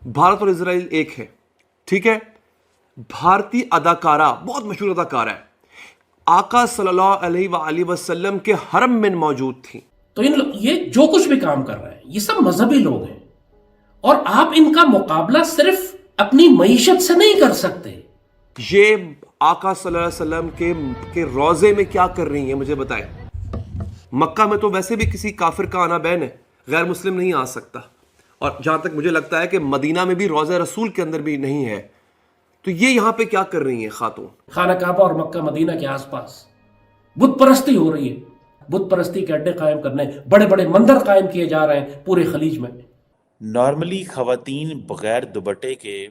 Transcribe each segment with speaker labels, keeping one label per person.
Speaker 1: भारत और इजराइल एक है, ठीक है। भारतीय अदाकारा, बहुत मशहूर अदाकारा है, आका सल्लल्लाहु अलैहि वसल्लम के हरम में मौजूद थी।
Speaker 2: तो ये जो कुछ भी काम कर रहे हैं ये सब मजहबी लोग हैं, और आप इनका मुकाबला सिर्फ अपनी मईशत से नहीं कर सकते।
Speaker 1: ये आका सल्लल्लाहु अलैहि वसल्लम के रोजे में क्या कर रही हैं मुझे बताएं। मक्का में तो वैसे भी किसी काफिर का आना बैन है, गैर मुस्लिम नहीं आ सकता, और जहां तक मुझे लगता है कि मदीना में भी रोजा रसूल के अंदर भी नहीं है। तो ये यहां पे क्या कर रही हैं खातून?
Speaker 2: खाना काबा और मक्का मदीना के आसपास बुत परस्ती हो रही है, बुत परस्ती के अड्डे कायम करने, बड़े बड़े मंदिर कायम किए जा रहे हैं पूरे खलीज में।
Speaker 3: नॉर्मली खवातीन बगैर दुपट्टे के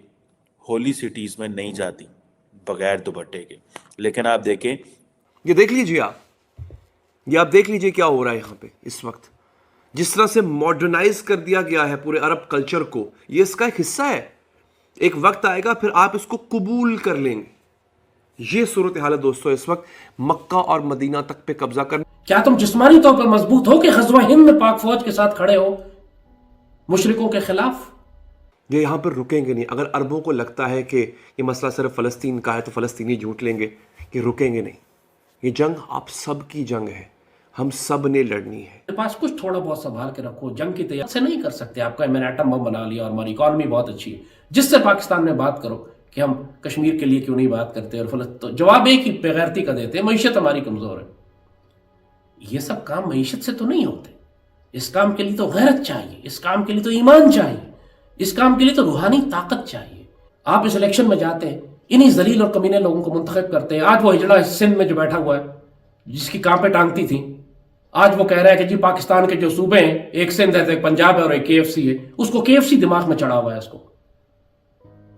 Speaker 3: होली सिटीज़ में नहीं जाती, बगैर दुपट्टे के। लेकिन आप देखें,
Speaker 1: ये देख लीजिए आप देख लीजिए क्या हो रहा है यहाँ पे इस वक्त। जिस तरह से मॉडर्नाइज कर दिया गया है पूरे अरब कल्चर को, ये इसका एक हिस्सा है। एक वक्त आएगा फिर आप इसको कबूल कर लेंगे। ये सूरत हाल है दोस्तों इस वक्त मक्का और मदीना तक पे कब्जा करना।
Speaker 2: क्या तुम जिस्मानी तौर पर मजबूत हो कि ग़ज़वा हिंद में पाक फौज के साथ खड़े हो मुशरिकों के खिलाफ?
Speaker 1: ये यहाँ पर रुकेंगे नहीं। अगर अरबों को लगता है कि ये मसला सिर्फ फ़लस्तीन का है तो फ़लस्तीनी झूठ लेंगे, कि रुकेंगे नहीं। ये जंग आप सब की जंग है, हम सब ने लड़नी है।
Speaker 2: मेरे पास कुछ थोड़ा बहुत संभाल के रखो, जंग की तैयारी से नहीं कर सकते। आपका मैंने एटम बम बना लिया और हमारी इकॉनमी बहुत अच्छी है, जिससे पाकिस्तान में बात करो कि हम कश्मीर के लिए क्यों नहीं बात करते, और तो जवाब एक ही बेगैरती का देते हैं, मईशत हमारी कमजोर है। ये सब काम मईशत से तो नहीं होते। इस काम के लिए तो गैरत चाहिए, इस काम के लिए तो ईमान चाहिए, इस काम के लिए तो रूहानी ताकत चाहिए। आप इस इलेक्शन में जाते हैं, इन्हीं जलील और कमीने लोगों को मुंतखब करते हैं। आज वो हिजड़ा सिंध में जो बैठा हुआ है, जिसकी कांपे टांगती थी, आज वो कह रहा है कि जी पाकिस्तान के जो सूबे हैं, एक सिंध है, एक पंजाब है और एक KFC है। उसको KFC दिमाग में चढ़ा हुआ है उसको।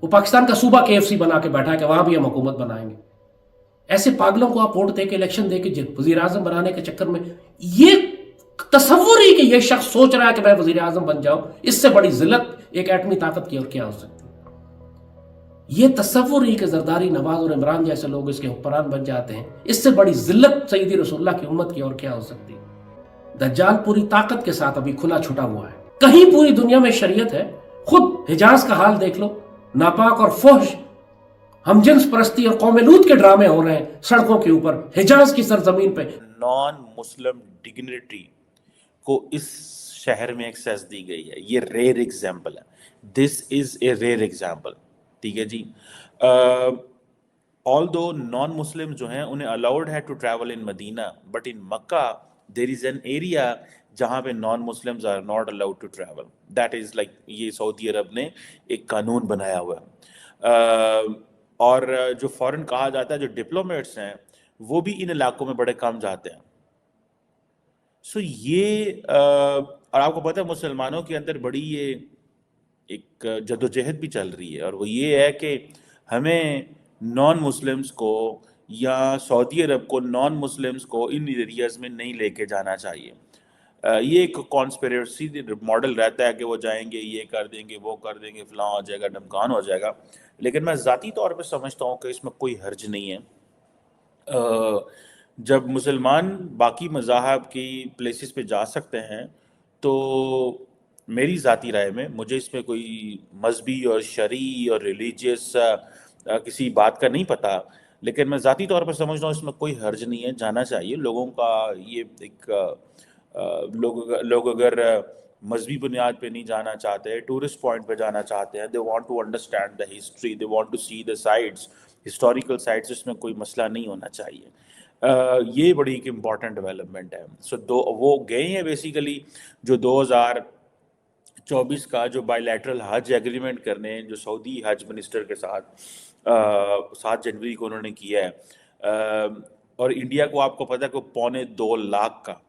Speaker 2: वो पाकिस्तान का सूबा KFC बना के बैठा है कि वहां भी हम हुकूमत बनाएंगे। ऐसे पागलों को आप वोट दे के, इलेक्शन दे के वजीर आजम बनाने के चक्कर में, ये तस्वुर ही कि ये शख्स सोच रहा है कि मैं वजीर आजम बन जाऊं, इससे बड़ी जिल्लत एक एटमी ताकत की और क्या हो सकती है। ये तस्वुर ही कि जरदारी, नवाज और इमरान जैसे लोग इसके हुक्मरान बन जाते हैं, इससे बड़ी जिल्लत सईदी रसूलुल्लाह की उम्मत की और क्या हो सकती है। दज्जाल पूरी ताकत के साथ अभी खुला छुटा हुआ है। कहीं पूरी दुनिया में शरीयत है, खुद हिजाज का हाल देख लो, नापाक और फहश हमजिन्स परस्ती और कौम लूत के ड्रामे हो रहे हैं सड़कों के ऊपर, हिजाज की सरजमीन पे।
Speaker 3: नॉन मुस्लिम डिग्निटरी को इस शहर में एक्सेस दी गई है। ये रेयर एग्जाम्पल है, this is a rare example, ठीक है जी। ऑल्दो नॉन मुस्लिम जो हैं उन्हें अलाउड है to travel in Medina, but in Mecca there is an area जहाँ पे non Muslims are not allowed to travel. That is like, ये सऊदी अरब ने एक कानून बनाया हुआ है। और जो फॉरेन कहा जाता है, जो डिप्लोमेट्स हैं वो भी इन इलाकों में बड़े कम जाते हैं। सो ये और आपको पता है मुसलमानों के अंदर बड़ी ये एक जद्दोजहद भी चल रही है, और वो ये है कि हमें नॉन मुस्लिम्स को या सऊदी अरब को नॉन मुस्लिम्स को इन एरियाज़ में नहीं लेके जाना चाहिए। ये एक कॉन्स्पिरेसी मॉडल रहता है कि वो जाएंगे, ये कर देंगे, वो कर देंगे, फलां हो जाएगा, ढमकान हो जाएगा। लेकिन मैं ज़ाती तौर पे समझता हूँ कि इसमें कोई हर्ज नहीं है। जब मुसलमान बाकी मज़ाहब की प्लेसेस पे जा सकते हैं, तो मेरी ज़ाती राय में मुझे इसमें कोई मजहबी और शरई और रिलीजियस किसी बात का नहीं पता, लेकिन मैं ज़ाती तौर पर समझता हूँ इसमें कोई हर्ज नहीं है, जाना चाहिए लोगों का। ये एक लोग अगर मजहबी बुनियाद पे नहीं जाना चाहते, टूरिस्ट पॉइंट पे जाना चाहते हैं, they want to understand the history, they want to see the sites, historical sites, इसमें कोई मसला नहीं होना चाहिए। ये बड़ी एक इम्पॉर्टेंट डेवलपमेंट है। सो वो गए हैं बेसिकली जो 2024 का जो बायलैटरल हज एग्रीमेंट करने, जो सऊदी हज मिनिस्टर के साथ 7 जनवरी को उन्होंने किया है। और इंडिया को आपको पता है कि 2.25 लाख का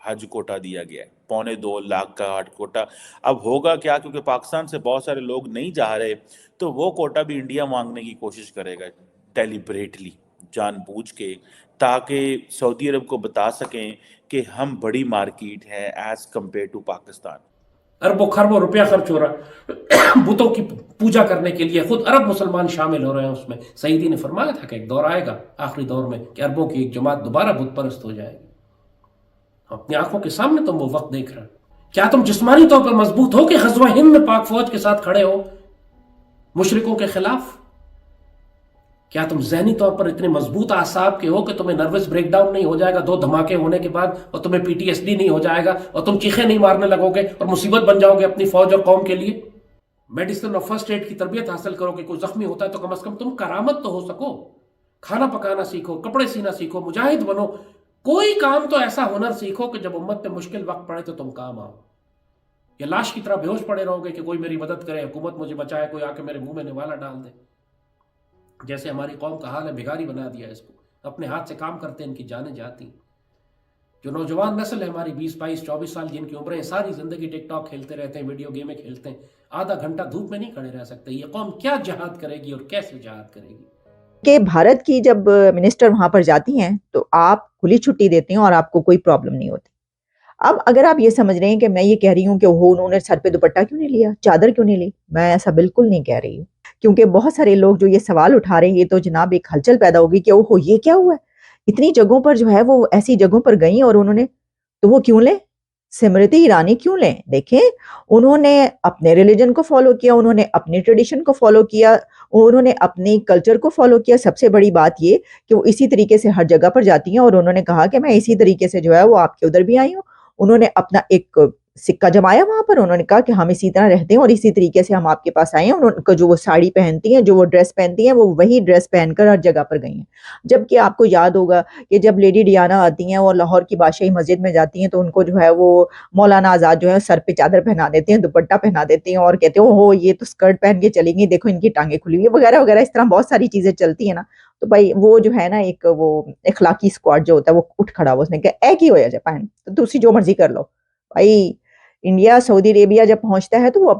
Speaker 3: हज कोटा दिया गया है, 2.25 लाख का हज कोटा। अब होगा क्या, क्योंकि पाकिस्तान से बहुत सारे लोग नहीं जा रहे, तो वो कोटा भी इंडिया मांगने की कोशिश करेगा डेलिब्रेटली, जानबूझ के, ताकि सऊदी अरब को बता सकें कि हम बड़ी मार्केट है एज कंपेयर टू पाकिस्तान।
Speaker 2: अरबों खरबों रुपया खर्च हो रहा है बुतों की पूजा करने के लिए, खुद अरब मुसलमान शामिल हो रहे हैं उसमें। सईदी ने फरमाया था कि एक दौर आएगा आखिरी दौर में कि अरबों की एक जमात दोबारा बुत परस्त हो जाएगी। अपनी आंखों के सामने तुम वो वक्त देख रहे हो। क्या तुम जिस्मानी तौर पर मजबूत हो कि ग़ज़वा हिंद में पाक फौज के साथ खड़े हो मुशरिकों के खिलाफ? क्या तुम ज़हनी तौर पर इतने मजबूत आसाब के हो कि तुम्हें नर्वस ब्रेकडाउन नहीं हो जाएगा 2 धमाके होने के बाद, और तुम्हें PTSD नहीं हो जाएगा, और तुम चीखें नहीं मारने लगोगे और मुसीबत बन जाओगे अपनी फौज और कौम के लिए? मेडिसिन और फर्स्ट एड की तरबियत हासिल करो कि कोई जख्मी होता है तो कम से कम तुम करामत तो हो सको। खाना पकाना सीखो, कपड़े सीना सीखो, मुजाहिद बनो, कोई काम तो ऐसा हुनर सीखो कि जब उम्मत पे मुश्किल वक्त पड़े तो तुम काम आओ। या लाश की तरह बेहोश पड़े रहोगे कि कोई मेरी मदद करे, हुकूमत मुझे बचाए, कोई आके मेरे मुंह में निवाला डाल दे। जैसे हमारी कौम का हाल है, भिखारी बना दिया इसको, अपने हाथ से काम करते हैं, इनकी जानें जाती। जो नौजवान नस्ल है हमारी 20, 22, 24 साल जिनकी उम्रें, सारी जिंदगी टिकटॉक खेलते रहते हैं, वीडियो गेमें खेलते हैं, आधा घंटा धूप में नहीं खड़े रह सकते। ये कौम क्या जहाद करेगी और कैसे जहाद करेगी?
Speaker 4: कि भारत की जब मिनिस्टर वहां पर जाती हैं तो आप खुली छुट्टी देते हैं और आपको कोई प्रॉब्लम नहीं होती। अब अगर आप ये समझ रहे हैं कि मैं ये कह रही हूँ कि वो उन्होंने सर पे दुपट्टा क्यों नहीं लिया, चादर क्यों नहीं ली, मैं ऐसा बिल्कुल नहीं कह रही हूँ। क्योंकि बहुत सारे लोग जो ये सवाल उठा रहे हैं, ये तो जनाब एक हलचल पैदा होगी कि ओहो ये क्या हुआ है, इतनी जगहों पर जो है वो ऐसी जगहों पर गई और उन्होंने, तो वो क्यों लें, स्मृति ईरानी क्यों लें? देखें, उन्होंने अपने रिलीजन को फॉलो किया, उन्होंने अपनी ट्रेडिशन को फॉलो किया, उन्होंने अपनी कल्चर को फॉलो किया। सबसे बड़ी बात ये कि वो इसी तरीके से हर जगह पर जाती हैं और उन्होंने कहा कि मैं इसी तरीके से जो है वो आपके उधर भी आई हूँ। उन्होंने अपना एक सिक्का जमाया वहां पर, उन्होंने कहा कि हम इसी तरह रहते हैं और इसी तरीके से हम आपके पास आए हैं। उनको जो वो साड़ी पहनती हैं, जो वो ड्रेस पहनती हैं, वो वही ड्रेस पहनकर हर जगह पर गई हैं। जबकि आपको याद होगा कि जब लेडी डियाना आती हैं और लाहौर की बादशाही मस्जिद में जाती हैं तो उनको जो है वो मौलाना आज़ाद जो है सर पे चादर पहना देते हैं, दुपट्टा पहना देते हैं और कहते हैं ओहो ये तो स्कर्ट पहन के चलेंगी, देखो इनकी टांगें खुली हुई है, वगैरह वगैरह। इस तरह बहुत सारी चीजें चलती है ना। तो भाई वो जो है ना, एक वो इखलाकी स्क्वाड जो होता है वो उठ खड़ा हुआ, उसने कहा एक ही हो जाए पहन, तो दूसरी जो मर्जी कर लो। भाई इंडिया सऊदी अरेबिया जब पहुंचता है तो वो